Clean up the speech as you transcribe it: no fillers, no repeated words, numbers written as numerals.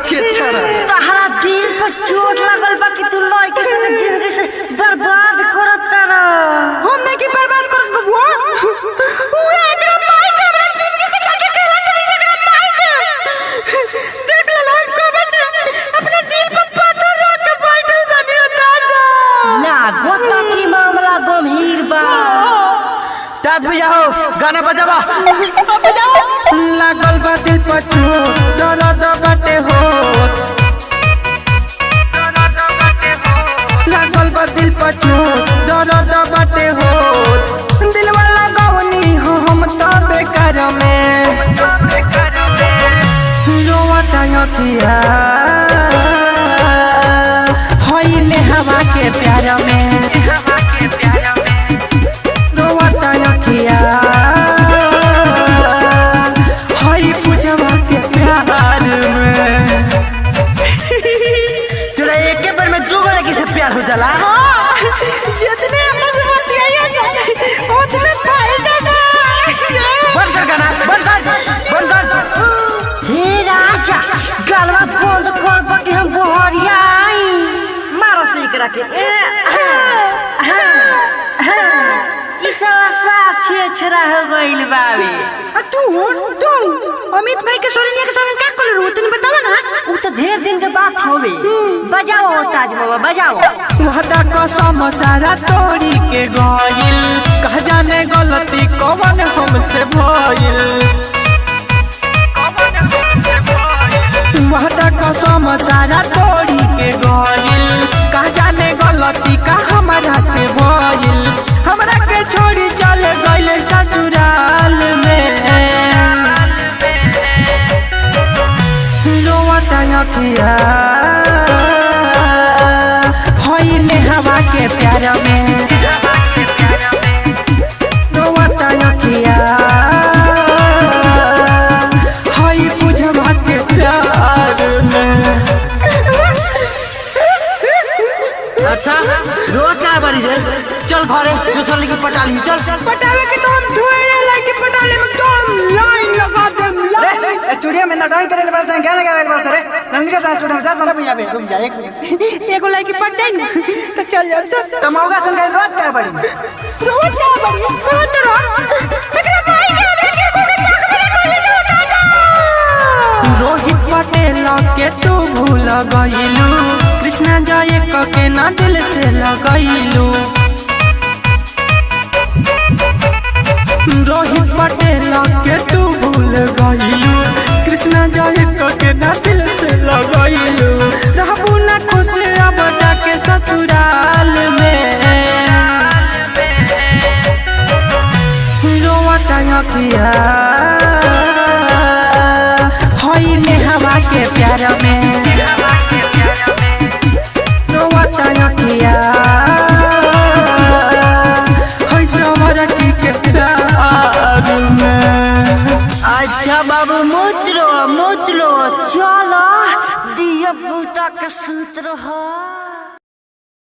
तहरा दिल पर चोट लगल बा कि तू लड़की से जिंदगी से बर्बाद करत तारा। हम नहीं की बर्बाद करत बबुआ। ऊ एकरा माई के हमरा जिंदगी के छके केला करी एकरा माई के। देख ले हम कब से अपने दिल पर पत्थर रख के बैठल बनी दादा। लागो ताकि मामला गंभीर बा। ताज भैया हो गाना बजावा। बजाओ। लागल बा दिल पर चोट दर्द बाटे हो। लागल बा दिल पर चोट दर्द बाटे हो। दिल वाला गवनी हो हम तो बेकार में रोवता अखिया होइले हवा के प्यार में रोवता अखिया होई पूजवा के प्यार में। तोरा एके बार में दो लड़की से प्यार हो जाला। जितने मजबूत ये जाने उतने फायदा बा। बंद कर गाना बंद कर। हे राजा गलवा बंद कर बाकी हम बोहरिया आई मारो से एकरा के। छे छरा हो गइल बावे। तू अमित भाई के सोनिया के संग का कर रो तनी बतावा ना। उ तो ढेर दिन के बात होवे। बजाओ ताज बाबा बजाओ। वहदा कसम सारा तोड़ी के गइल कह जाने गलती कौन हमसे भइल। वहदा कसम सारा तोड़ी के गइल कह जाने गलती का हमरा से भइल। हमरा के छोड़ी चले गइल ससुराल में रोवता अखिया होइले हवा के प्यार में रोवता अखिया होई पूजवा के प्यार में। अच्छा रोज का बारी रे चल घरे दूसरा लेके पटा ली चल। पटावे के तो हम ढोए लाइक पटाले में तो लाइन लगा दे। स्टूडियो में नटाई करे बार से क्या लगा एक बार सर नंदी का स्टूडियो में सारा भैया बे रुक जा एक मिनट एगो लाइक पटे न तो चल जा चल। तो मौका संग रोज का बड़ी रोज का बड़ी बहुत रोज एकरा भाई के बेटे को तक बड़े कोली से दादा। रोहित पटेल के तू भूल गइलू कृष्णा जय के ना दिल से लगइलू। रोहित पटेल के तू भूल गइलू कृष्णा जय के ना दिल से लगइलू। रहबू ना खुश अब जाके ससुराल में रोवता अखिया होइले हवा के प्यार में रोवता अखिया होई सवर की के प्यार में। अच्छा बाबू मुत लो चलो दिया बूता के सूत्र हो।